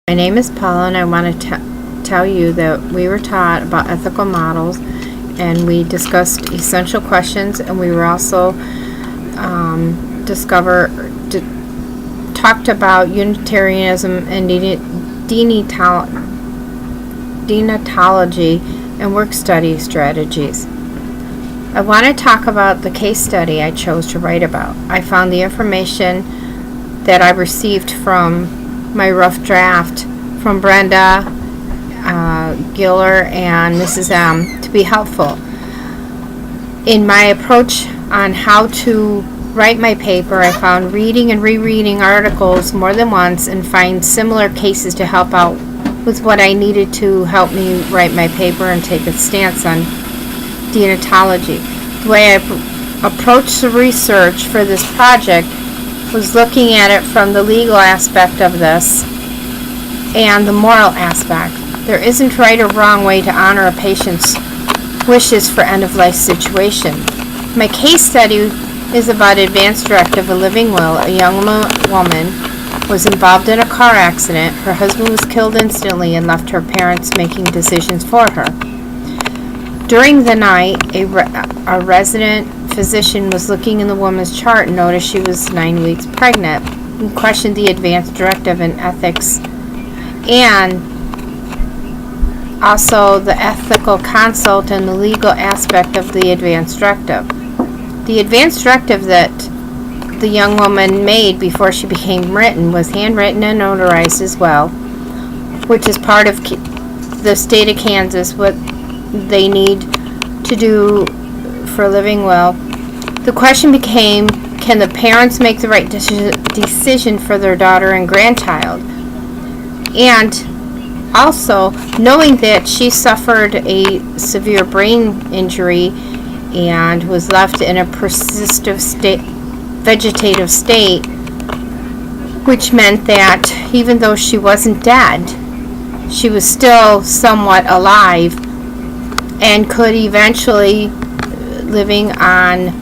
My name is Paula, and I want to tell you that we were taught about ethical models, and we discussed essential questions, and we were also talked about Unitarianism and denatology and work study strategies. I want to talk about the case study I chose to write about. I found the information that I received from my rough draft from Brenda Giller and Mrs. M to be helpful in my approach on how to write my paper. I found reading and rereading articles more than once and find similar cases to help out with what I needed to help me write my paper and take a stance on denatology. The way I approached the research for this project was looking at it from the legal aspect of this and the moral aspect. There isn't right or wrong way to honor a patient's wishes for end-of-life situation. My case study is about Advance Directive, a living will. A young woman was involved in a car accident. Her husband was killed instantly and left her parents making decisions for her. During the night, a resident physician was looking in the woman's chart and noticed she was 9 weeks pregnant and questioned the Advance Directive and ethics, and also the ethical consult and the legal aspect of the Advance Directive. The Advance Directive that the young woman made before she became written was handwritten and notarized as well, which is part of the state of Kansas, what they need to do for a living will. The question became, can the parents make the right decision for their daughter and grandchild? And also, knowing that she suffered a severe brain injury and was left in a persistent vegetative state, which meant that even though she wasn't dead, she was still somewhat alive and could eventually living on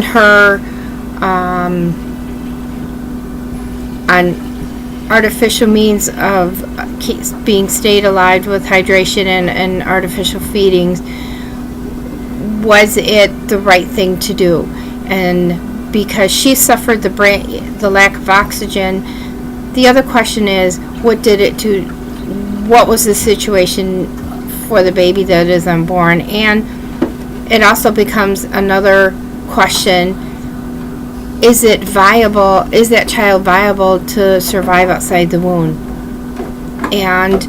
her on artificial means of being stayed alive with hydration and artificial feedings. Was it the right thing to do? And because she suffered the lack of oxygen, the other question is, what was the situation for the baby that is unborn? And it also becomes another question, is that child viable to survive outside the womb? And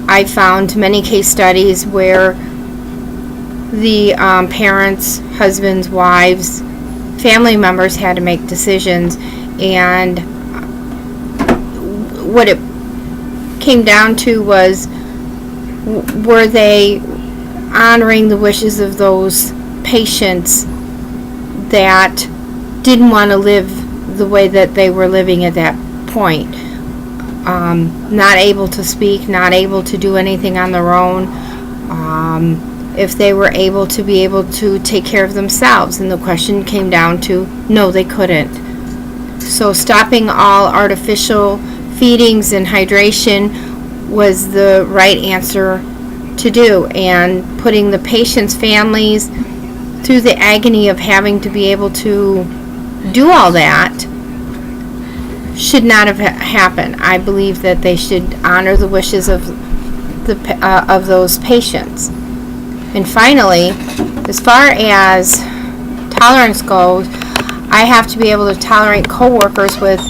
I found many case studies where the parents, husbands, wives, family members had to make decisions, and what it came down to was, were they honoring the wishes of those patients that didn't want to live the way that they were living at that point, not able to speak, not able to do anything on their own, if they were able to take care of themselves. And the question came down to, no, they couldn't. So stopping all artificial feedings and hydration was the right answer to do, and putting the patient's families through the agony of having to be able to do all that should not have happened. I believe that they should honor the wishes of those patients. And finally, as far as tolerance goes, I have to be able to tolerate coworkers with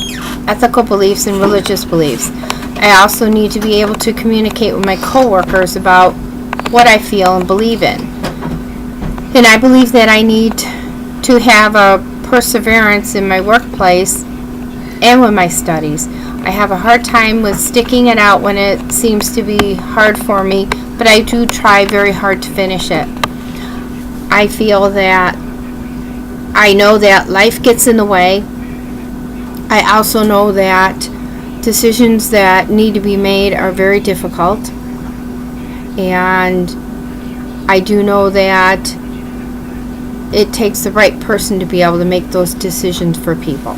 ethical beliefs and religious beliefs. I also need to be able to communicate with my coworkers about what I feel and believe in. And I believe that I need to have a perseverance in my workplace and with my studies. I have a hard time with sticking it out when it seems to be hard for me, but I do try very hard to finish it. I feel that I know that life gets in the way. I also know that decisions that need to be made are very difficult, and I do know that it takes the right person to be able to make those decisions for people.